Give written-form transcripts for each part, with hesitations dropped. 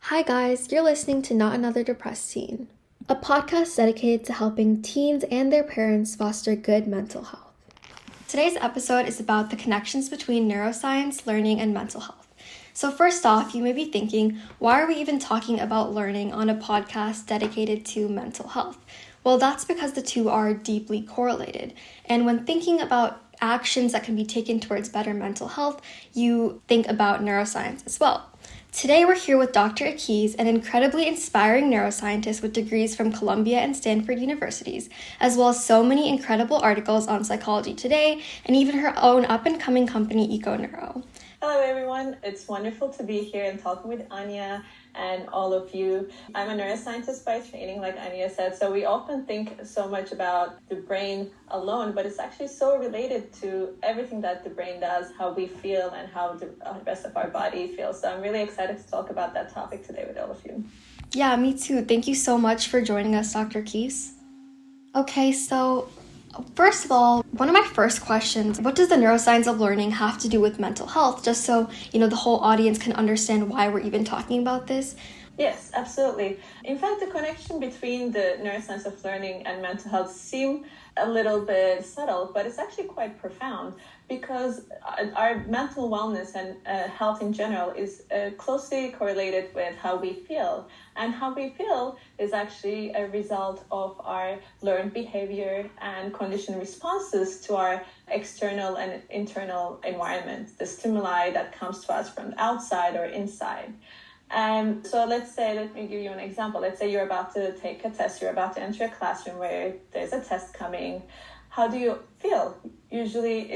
Hi guys, you're listening to Not Another Depressed Teen, a podcast dedicated to helping teens and their parents foster good mental health. Today's episode is about the connections between neuroscience, learning, and mental health. So first off, you may be thinking, why are we even talking about learning on a podcast dedicated to mental health? Well, that's because the two are deeply correlated. And when thinking about actions that can be taken towards better mental health, you think about neuroscience as well. Today we're here with Dr. Ikiz, an incredibly inspiring neuroscientist with degrees from Columbia and Stanford universities, as well as so many incredible articles on Psychology Today, and even her own up-and-coming company, EcoNeuro. Hello everyone, it's wonderful to be here and talking with Anya and all of you. I'm a neuroscientist by training, like Anya said, so we often think so much about the brain alone, but it's actually so related to everything that the brain does, how we feel and how the rest of our body feels. So I'm really excited to talk about that topic today with all of you. Yeah, me too. Thank you so much for joining us, Dr. Ikiz. Okay, so first of all, one of my first questions, what does the neuroscience of learning have to do with mental health? Just so, the whole audience can understand why we're even talking about this. Yes, absolutely. In fact, the connection between the neuroscience of learning and mental health seem a little bit subtle, but it's actually quite profound because our mental wellness and health in general is closely correlated with how we feel. And how we feel is actually a result of our learned behavior and conditioned responses to our external and internal environment, the stimuli that comes to us from outside or inside. And so let me give you an example. Let's say you're about to take a test, you're about to enter a classroom where there's a test coming. How do you feel? Usually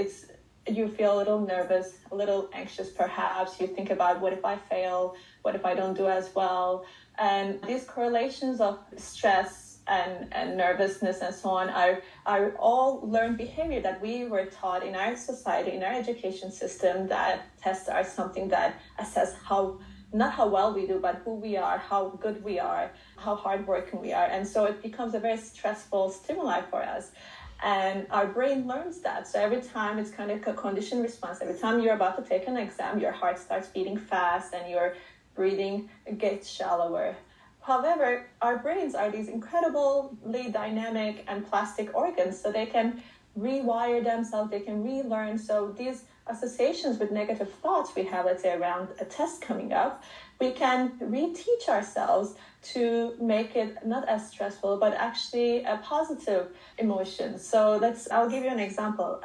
you feel a little nervous, a little anxious perhaps. You think about, what if I fail? What if I don't do as well? And these correlations of stress and nervousness and so on are all learned behavior that we were taught in our society, in our education system, that tests are something that assess not how well we do, but who we are, how good we are, how hardworking we are. And so it becomes a very stressful stimuli for us. And our brain learns that. So every time it's kind of a conditioned response. Every time you're about to take an exam, your heart starts beating fast and your breathing gets shallower. However, our brains are these incredibly dynamic and plastic organs, so they can rewire themselves, they can relearn. So these associations with negative thoughts we have, let's say around a test coming up, we can reteach ourselves to make it not as stressful, but actually a positive emotion. So I'll give you an example.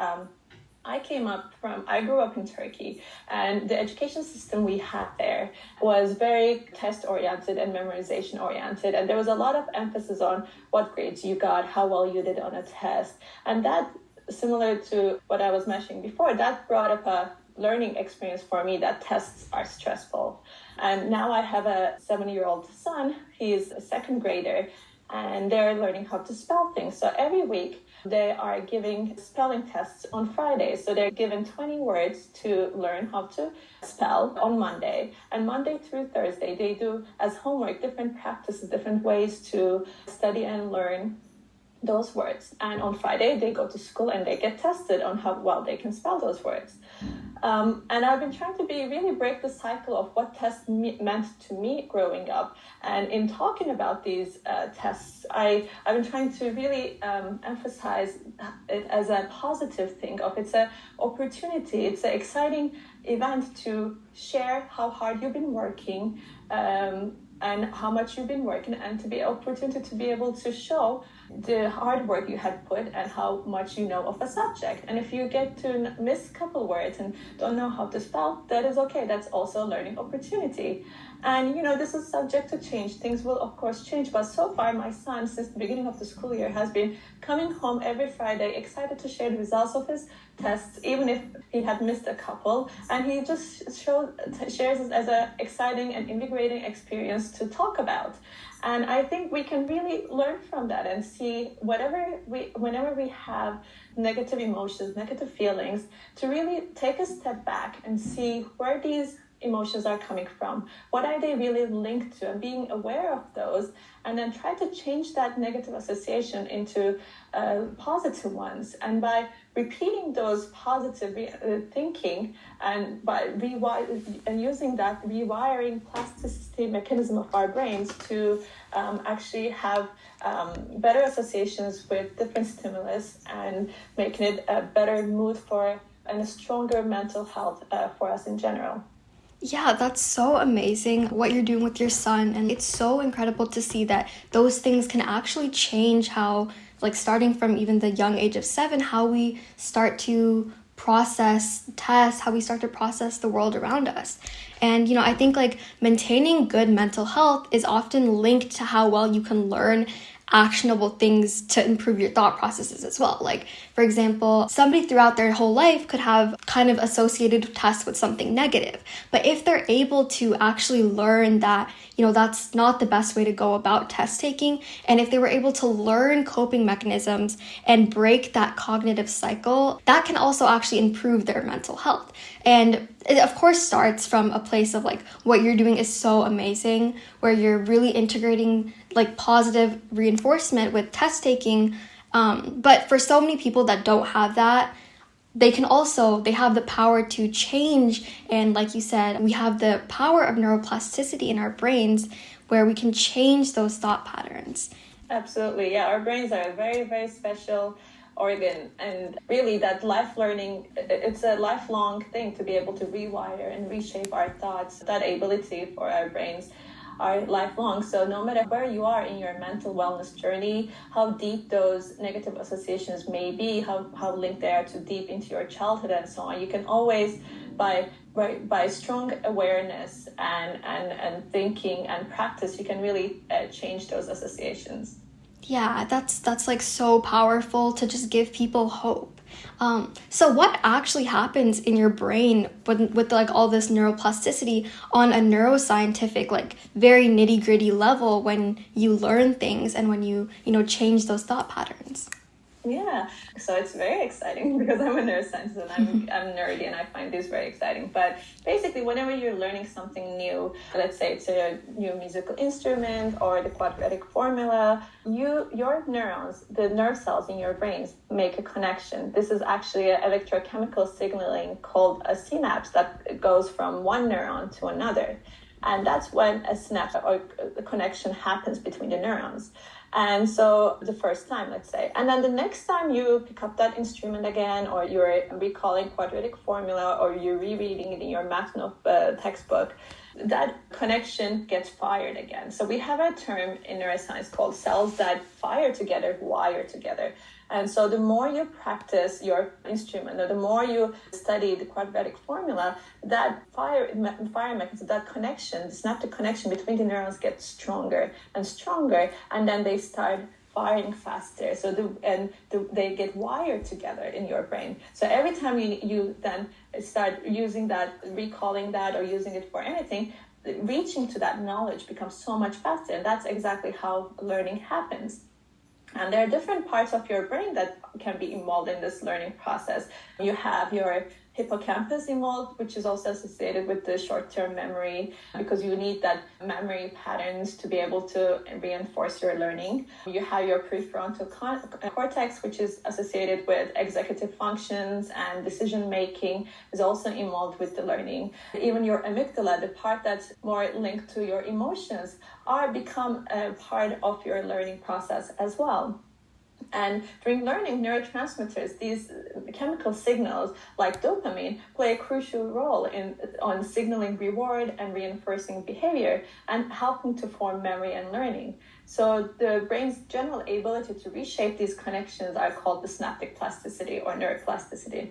I grew up in Turkey, and the education system we had there was very test-oriented and memorization-oriented, and there was a lot of emphasis on what grades you got, how well you did on a test, and that, similar to what I was mentioning before, that brought up a learning experience for me that tests are stressful. And now I have a 7-year-old son. He's a second grader, and they're learning how to spell things. So every week they are giving spelling tests on Fridays. So they're given 20 words to learn how to spell on Monday. And Monday through Thursday, they do as homework different practices, different ways to study and learn those words. And on Friday, they go to school and they get tested on how well they can spell those words. And I've been trying to really break the cycle of what tests meant to me growing up. And in talking about these tests, I've been trying to really emphasize it as a positive thing. It's an opportunity, it's an exciting event to share how hard you've been working and how much you've been working, and to be an opportunity to be able to show the hard work you had put and how much you know of a subject. And if you get to miss a couple words and don't know how to spell, that is okay. That's also a learning opportunity. And, this is subject to change. Things will, of course, change. But so far, my son, since the beginning of the school year, has been coming home every Friday, excited to share the results of his tests, even if he had missed a couple. And he just shares it as an exciting and invigorating experience to talk about. And I think we can really learn from that and see whenever we have negative emotions, negative feelings, to really take a step back and see where these emotions are coming from? What are they really linked to? And being aware of those, and then try to change that negative association into positive ones. And by repeating those positive thinking, and by using that rewiring plasticity mechanism of our brains to actually have better associations with different stimulus, and making it a better mood for and a stronger mental health for us in general. Yeah, that's so amazing what you're doing with your son. And it's so incredible to see that those things can actually change how, like starting from even the young age of 7, how we start to process tests, how we start to process the world around us. And, I think like maintaining good mental health is often linked to how well you can learn actionable things to improve your thought processes as well. Like, for example, somebody throughout their whole life could have kind of associated tests with something negative. But if they're able to actually learn that, that's not the best way to go about test taking, and if they were able to learn coping mechanisms and break that cognitive cycle, that can also actually improve their mental health. And it, of course, starts from a place of like, what you're doing is so amazing, where you're really integrating like positive reinforcement with test taking. But for so many people that don't have that, they have the power to change. And like you said, we have the power of neuroplasticity in our brains, where we can change those thought patterns. Absolutely. Yeah, our brains are a very, very special organ, and really that life learning, it's a lifelong thing to be able to rewire and reshape our thoughts. That ability for our brains are lifelong. So no matter where you are in your mental wellness journey, how deep those negative associations may be, how linked they are to deep into your childhood and so on, you can always, by strong awareness and thinking and practice, you can really change those associations. Yeah, that's like so powerful to just give people hope. So what actually happens in your brain with like all this neuroplasticity on a neuroscientific, like very nitty gritty level, when you learn things and when you change those thought patterns? Yeah, so it's very exciting because I'm a neuroscientist and I'm nerdy, and I find this very exciting. But basically, whenever you're learning something new, let's say it's a new musical instrument or the quadratic formula, your neurons, the nerve cells in your brains, make a connection. This is actually an electrochemical signaling called a synapse that goes from one neuron to another. And that's when a synapse or a connection happens between the neurons. And so the first time, let's say, and then the next time you pick up that instrument again, or you're recalling quadratic formula, or you're rereading it in your math textbook, that connection gets fired again. So we have a term in neuroscience called cells that fire together, wire together. And so the more you practice your instrument, or the more you study the quadratic formula, that fire mechanism, that connection, the synaptic connection between the neurons gets stronger and stronger, and then they start firing faster. So they get wired together in your brain. So every time you then start using that, recalling that, or using it for anything, reaching to that knowledge becomes so much faster. And that's exactly how learning happens. And there are different parts of your brain that can be involved in this learning process. You have your hippocampus involved, which is also associated with the short-term memory, because you need that memory patterns to be able to reinforce your learning. You have your prefrontal cortex, which is associated with executive functions and decision-making, is also involved with the learning. Even your amygdala, the part that's more linked to your emotions, become a part of your learning process as well. And during learning, neurotransmitters, these chemical signals like dopamine, play a crucial role on signaling reward and reinforcing behavior and helping to form memory and learning. So the brain's general ability to reshape these connections are called the synaptic plasticity or neuroplasticity.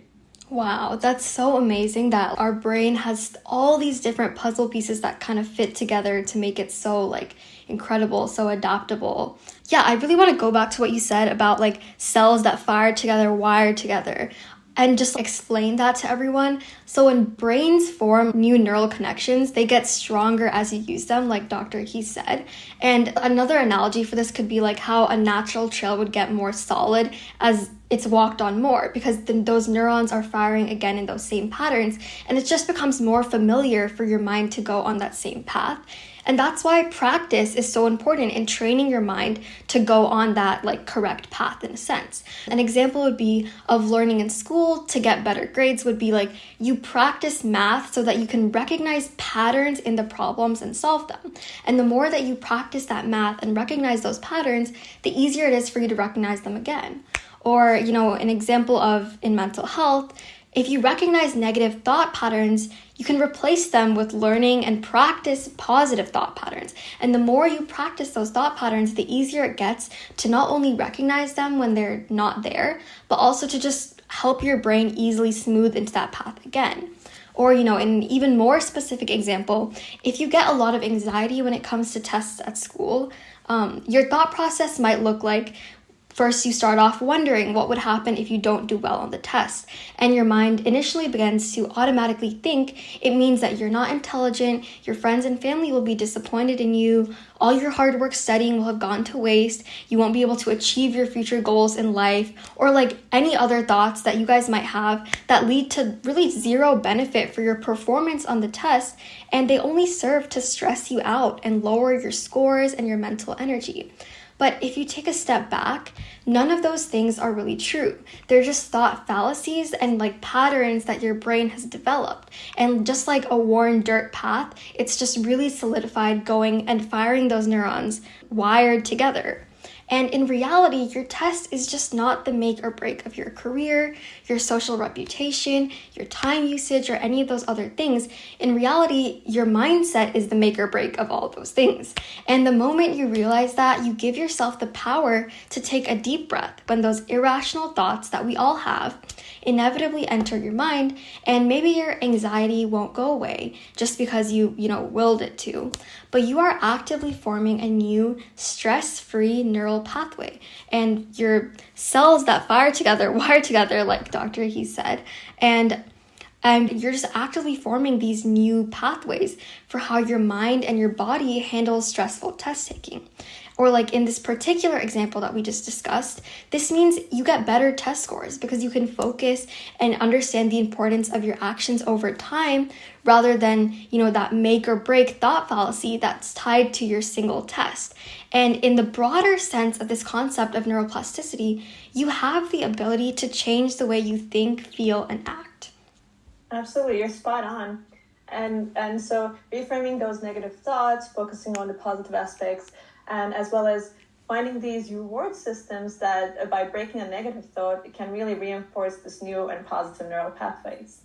Wow, that's so amazing that our brain has all these different puzzle pieces that kind of fit together to make it so like incredible, so adaptable. Yeah, I really want to go back to what you said about like cells that fire together, wire together. and just explain that to everyone. So when brains form new neural connections, they get stronger as you use them, like Dr. Ikiz said. And another analogy for this could be like how a natural trail would get more solid as it's walked on more, because those neurons are firing again in those same patterns, and it just becomes more familiar for your mind to go on that same path. And that's why practice is so important in training your mind to go on that like correct path in a sense. An example would be of learning in school to get better grades would be like you practice math so that you can recognize patterns in the problems and solve them. And the more that you practice that math and recognize those patterns, the easier it is for you to recognize them again. Or, an example of in mental health, if you recognize negative thought patterns, you can replace them with learning and practice positive thought patterns. And the more you practice those thought patterns, the easier it gets to not only recognize them when they're not there, but also to just help your brain easily smooth into that path again. Or, in an even more specific example, if you get a lot of anxiety when it comes to tests at school, your thought process might look like, first, you start off wondering what would happen if you don't do well on the test. And your mind initially begins to automatically think it means that you're not intelligent, your friends and family will be disappointed in you, all your hard work studying will have gone to waste, you won't be able to achieve your future goals in life, or like any other thoughts that you guys might have that lead to really zero benefit for your performance on the test, and they only serve to stress you out and lower your scores and your mental energy. But if you take a step back, none of those things are really true. They're just thought fallacies and like patterns that your brain has developed. And just like a worn dirt path, it's just really solidified going and firing those neurons wired together. And in reality, your test is just not the make or break of your career, your social reputation, your time usage, or any of those other things. In reality, your mindset is the make or break of all of those things. And the moment you realize that, you give yourself the power to take a deep breath when those irrational thoughts that we all have inevitably enter your mind, and maybe your anxiety won't go away just because you willed it to, but you are actively forming a new stress-free neural pathway, and your cells that wire together like Dr. He said, and you're just actively forming these new pathways for how your mind and your body handles stressful test taking. Or like in this particular example that we just discussed, this means you get better test scores because you can focus and understand the importance of your actions over time rather than, that make or break thought fallacy that's tied to your single test. And in the broader sense of this concept of neuroplasticity, you have the ability to change the way you think, feel, and act. Absolutely, you're spot on. And so reframing those negative thoughts, focusing on the positive aspects, and as well as finding these reward systems that by breaking a negative thought, it can really reinforce this new and positive neural pathways.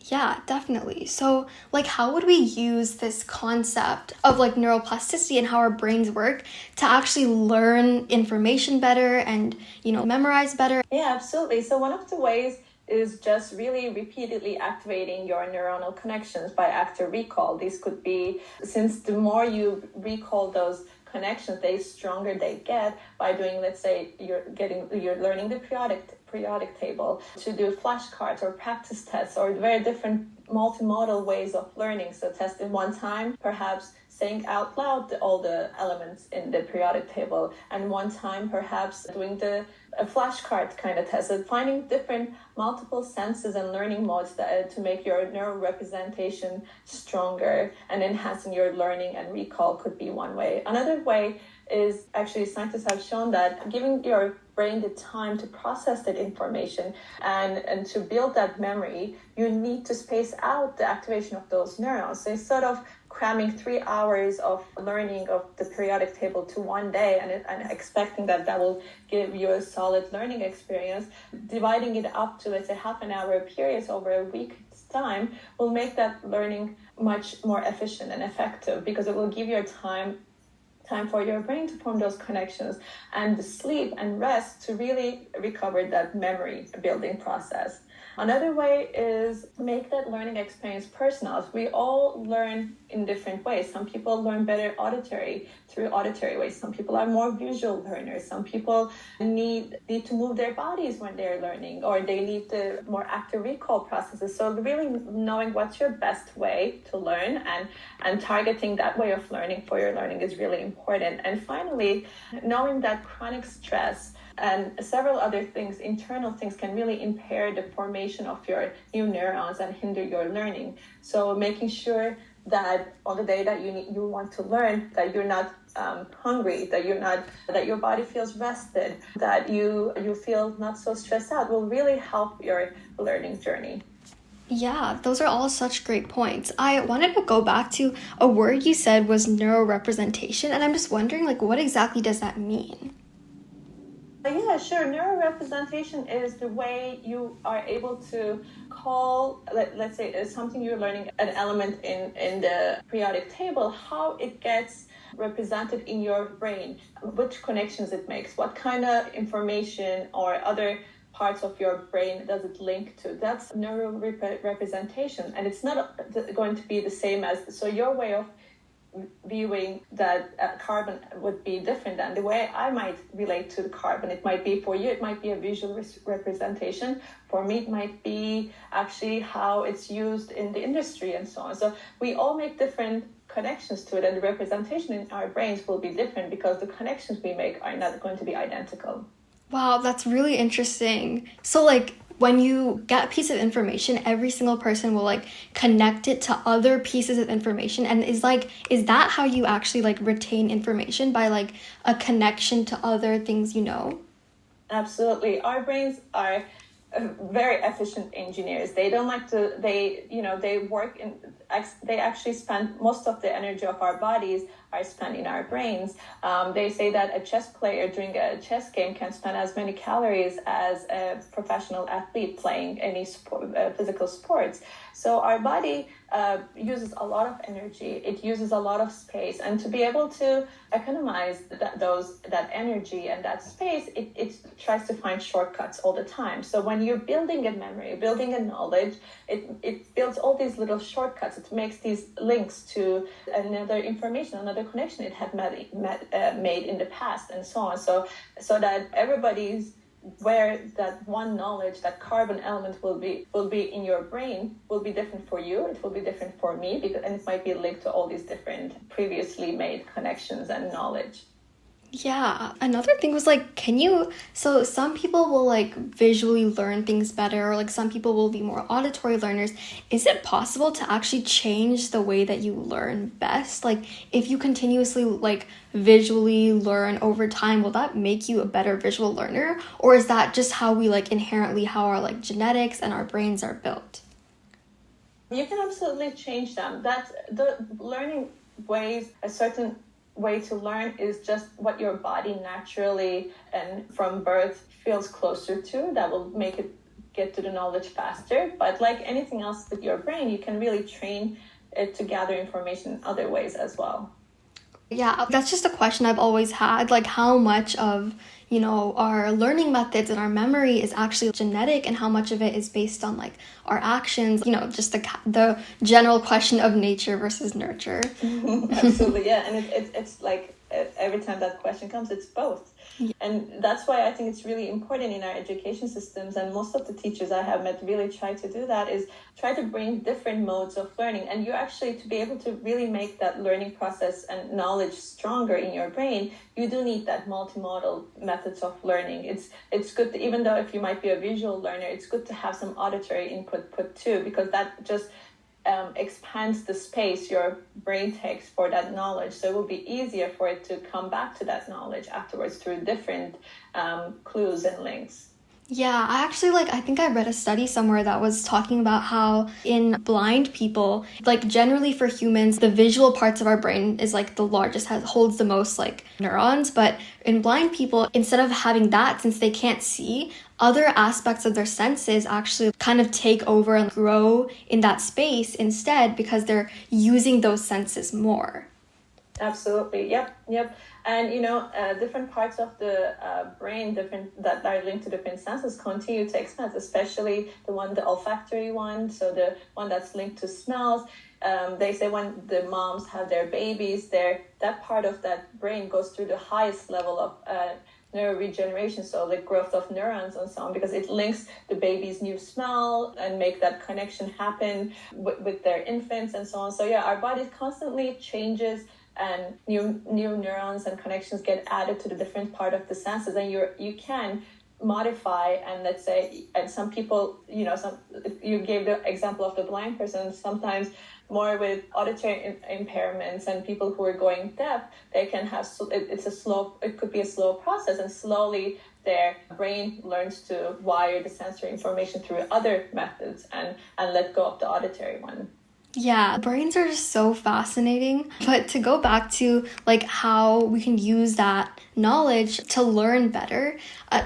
Yeah, definitely. So how would we use this concept of neuroplasticity and how our brains work to actually learn information better and, memorize better? Yeah, absolutely. So one of the ways is just really repeatedly activating your neuronal connections by active recall. These could be, since the more you recall those connections, the stronger they get by doing, let's say, you're learning the periodic table, to do flashcards or practice tests or very different multimodal ways of learning. So test in one time, perhaps saying out loud all the elements in the periodic table, and one time perhaps doing a flashcard kind of test. So finding different multiple senses and learning modes to make your neural representation stronger and enhancing your learning and recall could be one way. Another way is, actually scientists have shown that giving your brain the time to process that information and to build that memory, you need to space out the activation of those neurons. So instead of cramming 3 hours of learning of the periodic table to one day and expecting that will give you a solid learning experience, dividing it up to, let's say, half an hour periods over a week's time will make that learning much more efficient and effective, because it will give you time for your brain to form those connections and sleep and rest to really recover that memory building process. Another way is make that learning experience personal. We all learn in different ways. Some people learn better through auditory ways. Some people are more visual learners. Some people need to move their bodies when they're learning, or they need the more active recall processes. So really knowing what's your best way to learn and targeting that way of learning for your learning is really important. And finally, knowing that chronic stress and several other things, internal things, can really impair the formation of your new neurons and hinder your learning. So making sure that on the day that you want to learn, that you're not hungry, that your body feels rested, that you feel not so stressed out, will really help your learning journey. Yeah, those are all such great points. I wanted to go back to a word you said was neurorepresentation, and I'm just wondering, what exactly does that mean? Yeah, sure. Neurorepresentation is the way you are able to call, let's say, something you're learning, an element in the periodic table, how it gets represented in your brain, which connections it makes, what kind of information or other parts of your brain does it link to. That's neurorepresentation. And it's not going to be the same as, so your way of viewing that carbon would be different than the way I might relate to the carbon. It might be, for you, it might be a visual representation. For me, it might be actually how it's used in the industry and so on. So we all make different connections to it, and the representation in our brains will be different because the connections we make are not going to be identical. Wow, that's really interesting. So when you get a piece of information, every single person will connect it to other pieces of information, and is that how you actually retain information, by a connection to other things you know? Absolutely. Our brains are very efficient engineers. They don't like to, they work in, they actually spend most of the energy of our bodies are spent in our brains. They say that a chess player during a chess game can spend as many calories as a professional athlete playing any physical sports. So our body uses a lot of energy. It uses a lot of space, and to be able to economize that energy and that space, it tries to find shortcuts all the time. So when you're building a memory, building a knowledge, it builds all these little shortcuts. It makes these links to another information, another connection it had made in the past, and so on. So that everybody's where that one knowledge, that carbon element will be in your brain, will be different for you. It will be different for me, and it might be linked to all these different previously made connections and knowledge. Yeah, another thing was so some people will visually learn things better, or some people will be more auditory learners. Is it possible to actually change the way that you learn best? If you continuously visually learn over time, will that make you a better visual learner? Or is that just how we inherently, how our genetics and our brains are built? You can absolutely change them. That's the learning ways, a certain way to learn is just what your body naturally and from birth feels closer to. That will make it get to the knowledge faster. But like anything else with your brain, you can really train it to gather information in other ways as well. Yeah, that's just a question I've always had, how much of, our learning methods and our memory is actually genetic, and how much of it is based on our actions, just the general question of nature versus nurture. Absolutely, yeah. And it's every time that question comes, it's both. Yeah. And that's why I think it's really important in our education systems, and most of the teachers I have met really try to do that, is try to bring different modes of learning. And you actually, to be able to really make that learning process and knowledge stronger in your brain, you do need that multimodal methods of learning. It's good to, even though if you might be a visual learner, it's good to have some auditory input put too, because that just expands the space your brain takes for that knowledge. So it will be easier for it to come back to that knowledge afterwards through different clues and links. Yeah, I actually I think I read a study somewhere that was talking about how in blind people, generally for humans, the visual parts of our brain is the largest, holds the most neurons. But in blind people, instead of having that, since they can't see, other aspects of their senses actually kind of take over and grow in that space instead, because they're using those senses more. Absolutely. Yep. And different parts of the brain, different that are linked to different senses, continue to expand, especially the olfactory one. So the one that's linked to smells. They say when the moms have their babies, that part of that brain goes through the highest level of neuroregeneration, so the growth of neurons and so on, because it links the baby's new smell and make that connection happen with their infants and so on. So yeah, our body constantly changes, and new neurons and connections get added to the different part of the senses, and you can modify. And let's say, and some people, you gave the example of the blind person, sometimes more with auditory impairments and people who are going deaf, they can have, it could be a slow process, and slowly their brain learns to wire the sensory information through other methods and let go of the auditory one. Yeah, brains are just so fascinating. But to go back to like how we can use that knowledge to learn better,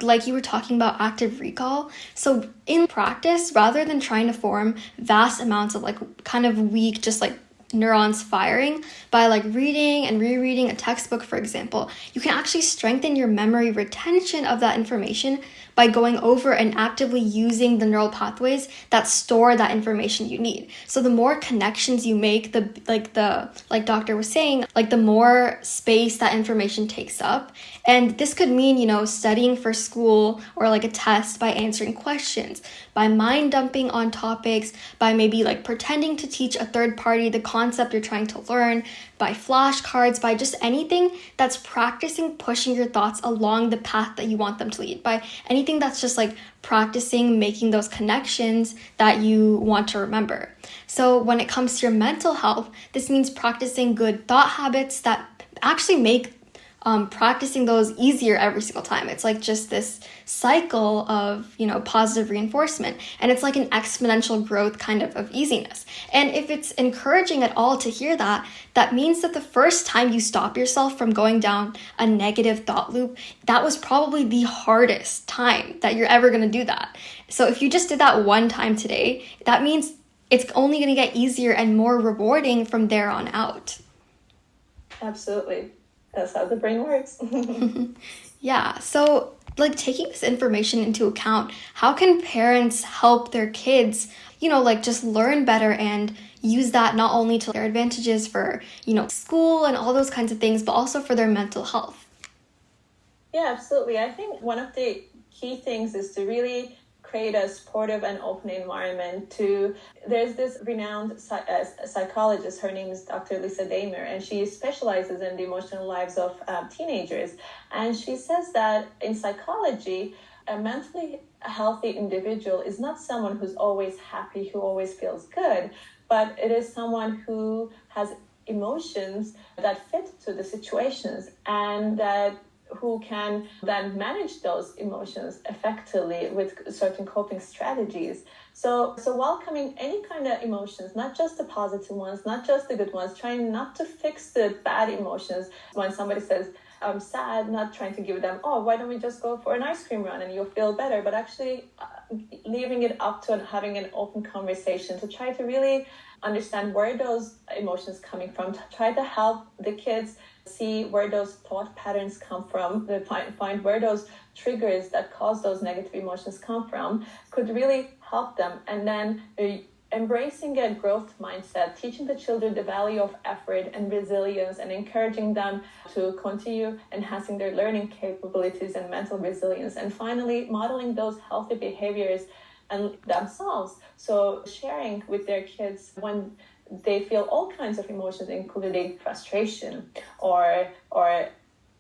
like you were talking about active recall. So in practice, rather than trying to form vast amounts of like kind of weak, just like neurons firing by like reading and rereading a textbook, for example, you can actually strengthen your memory retention of that information by going over and actively using the neural pathways that store that information you need. So the more connections you make, like Doctor was saying, like the more space that information takes up. And this could mean, studying for school or like a test by answering questions, by mind dumping on topics, by maybe like pretending to teach a third party the concept you're trying to learn, by flashcards, by just anything that's practicing pushing your thoughts along the path that you want them to lead, by anything that's just like practicing making those connections that you want to remember. So when it comes to your mental health, this means practicing good thought habits that actually make practicing those easier every single time. It's like just this cycle of, positive reinforcement. And it's like an exponential growth kind of easiness. And if it's encouraging at all to hear that, that means that the first time you stop yourself from going down a negative thought loop, that was probably the hardest time that you're ever going to do that. So if you just did that one time today, that means it's only going to get easier and more rewarding from there on out. Absolutely. That's how the brain works. Yeah. So like taking this information into account, how can parents help their kids, just learn better and use that not only to their advantages for, school and all those kinds of things, but also for their mental health? Yeah, absolutely. I think one of the key things is to really create a supportive and open environment. There's this renowned psychologist, her name is Dr. Lisa Damer, and she specializes in the emotional lives of teenagers. And she says that in psychology, a mentally healthy individual is not someone who's always happy, who always feels good, but it is someone who has emotions that fit to the situations and who can then manage those emotions effectively with certain coping strategies. So welcoming any kind of emotions, not just the positive ones, not just the good ones, trying not to fix the bad emotions. When somebody says, I'm sad, not trying to give them, why don't we just go for an ice cream run and you'll feel better, but actually leaving it up to having an open conversation to try to really understand where those emotions coming from, to try to help the kids see where those thought patterns come from, find where those triggers that cause those negative emotions come from, could really help them. And then embracing a growth mindset, teaching the children the value of effort and resilience, and encouraging them to continue enhancing their learning capabilities and mental resilience. And finally, modeling those healthy behaviors and themselves. So sharing with their kids when they feel all kinds of emotions, including frustration or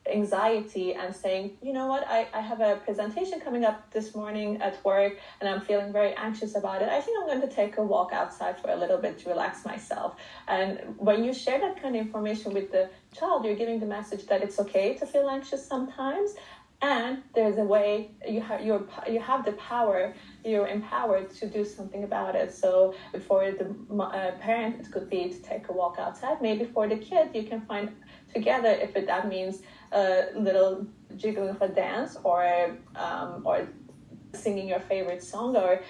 anxiety, and saying, you know what, I have a presentation coming up this morning at work and I'm feeling very anxious about it. I think I'm going to take a walk outside for a little bit to relax myself. And when you share that kind of information with the child, you're giving the message that it's okay to feel anxious sometimes, and there's a way you have the power, you're empowered to do something about it. So for the parent, it could be to take a walk outside. Maybe for the kid, you can find together, if that means a little jiggling of a dance, or singing your favorite song, or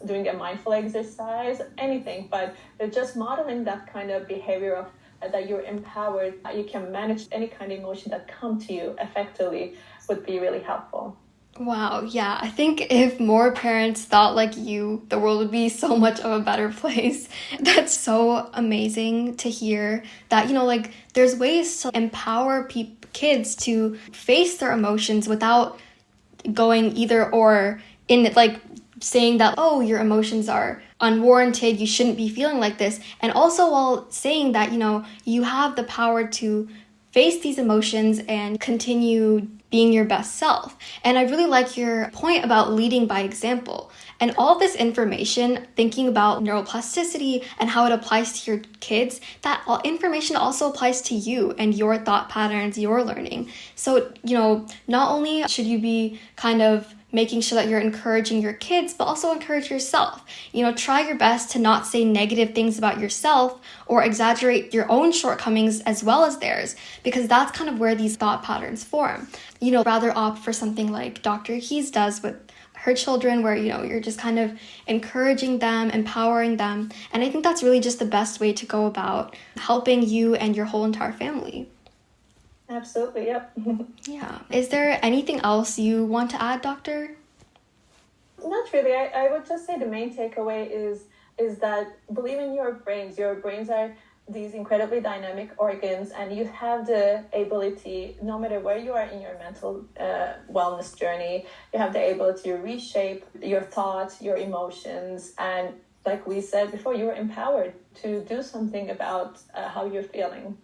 doing a mindful exercise, anything. But just modeling that kind of behavior of that you're empowered, you can manage any kind of emotion that come to you effectively would be really helpful. Wow, yeah. I think if more parents thought like you, the world would be so much of a better place. That's so amazing to hear that, like there's ways to empower kids to face their emotions without going either or in like saying that, oh, your emotions are unwarranted, you shouldn't be feeling like this. And also while saying that, you have the power to face these emotions and continue being your best self. And I really like your point about leading by example. And all this information, thinking about neuroplasticity and how it applies to your kids, that all information also applies to you and your thought patterns, your learning. So, not only should you be kind of making sure that you're encouraging your kids, but also encourage yourself. Try your best to not say negative things about yourself or exaggerate your own shortcomings as well as theirs, because that's kind of where these thought patterns form. Rather opt for something like Dr. Ikiz does with her children, where, you're just kind of encouraging them, empowering them. And I think that's really just the best way to go about helping you and your whole entire family. Absolutely, yep. Yeah. Is there anything else you want to add, Doctor? Not really. I would just say the main takeaway is that believe in your brains. Your brains are these incredibly dynamic organs, and you have the ability, no matter where you are in your mental wellness journey, you have the ability to reshape your thoughts, your emotions, and like we said before, you are empowered to do something about how you're feeling.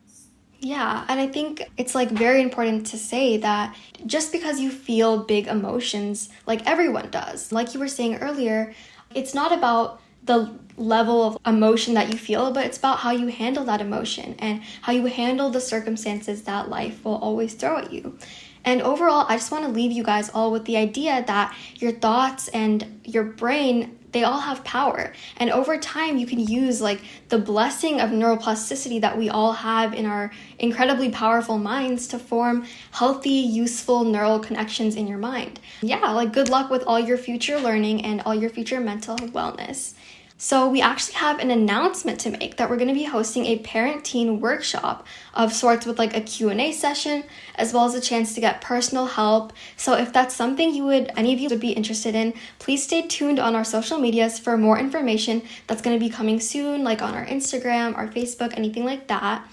Yeah, and I think it's very important to say that just because you feel big emotions, like everyone does, like you were saying earlier, it's not about the level of emotion that you feel, but it's about how you handle that emotion and how you handle the circumstances that life will always throw at you. And overall, I just want to leave you guys all with the idea that your thoughts and your brain, they all have power. And over time, you can use the blessing of neuroplasticity that we all have in our incredibly powerful minds to form healthy, useful neural connections in your mind. Yeah, good luck with all your future learning and all your future mental wellness. So we actually have an announcement to make that we're going to be hosting a parent-teen workshop of sorts with a Q&A session, as well as a chance to get personal help. So if that's something any of you would be interested in, please stay tuned on our social medias for more information that's going to be coming soon, on our Instagram, our Facebook, anything like that.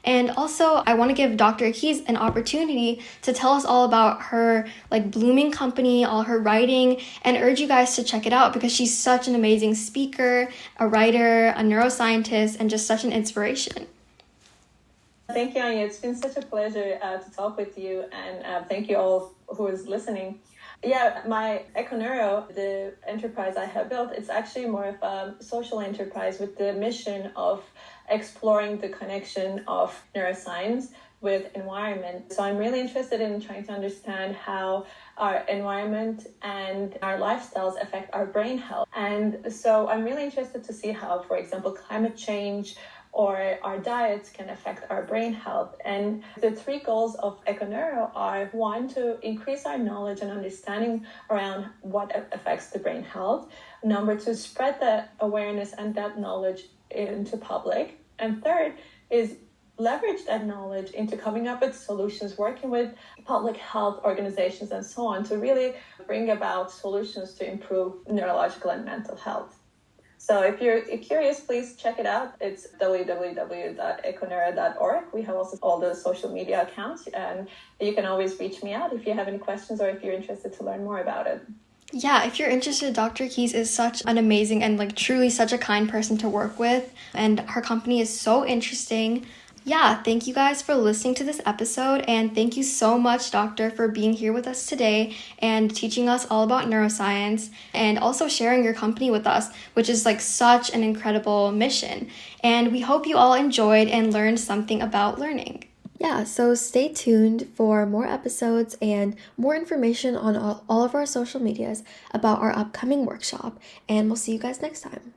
And also, I want to give Dr. Ikiz an opportunity to tell us all about her blooming company, all her writing, and urge you guys to check it out because she's such an amazing speaker, a writer, a neuroscientist, and just such an inspiration. Thank you, Anya. It's been such a pleasure to talk with you, and thank you all who is listening. Yeah, my EcoNeuro, the enterprise I have built, it's actually more of a social enterprise with the mission of exploring the connection of neuroscience with environment. So I'm really interested in trying to understand how our environment and our lifestyles affect our brain health. And so I'm really interested to see how, for example, climate change or our diets can affect our brain health. And the three goals of EcoNeuro are: one, to increase our knowledge and understanding around what affects the brain health; number two, spread the awareness and that knowledge into public; and third is leverage that knowledge into coming up with solutions, working with public health organizations and so on to really bring about solutions to improve neurological and mental health. So if you're curious, please check it out. It's www.econeuro.org. We have also all the social media accounts, and you can always reach me out if you have any questions or if you're interested to learn more about it. Yeah, if you're interested, Dr. Ikiz is such an amazing and truly such a kind person to work with, and her company is so interesting. Yeah, thank you guys for listening to this episode, and thank you so much, Doctor, for being here with us today and teaching us all about neuroscience and also sharing your company with us, which is such an incredible mission. And we hope you all enjoyed and learned something about learning. Yeah, so stay tuned for more episodes and more information on all of our social medias about our upcoming workshop, and we'll see you guys next time.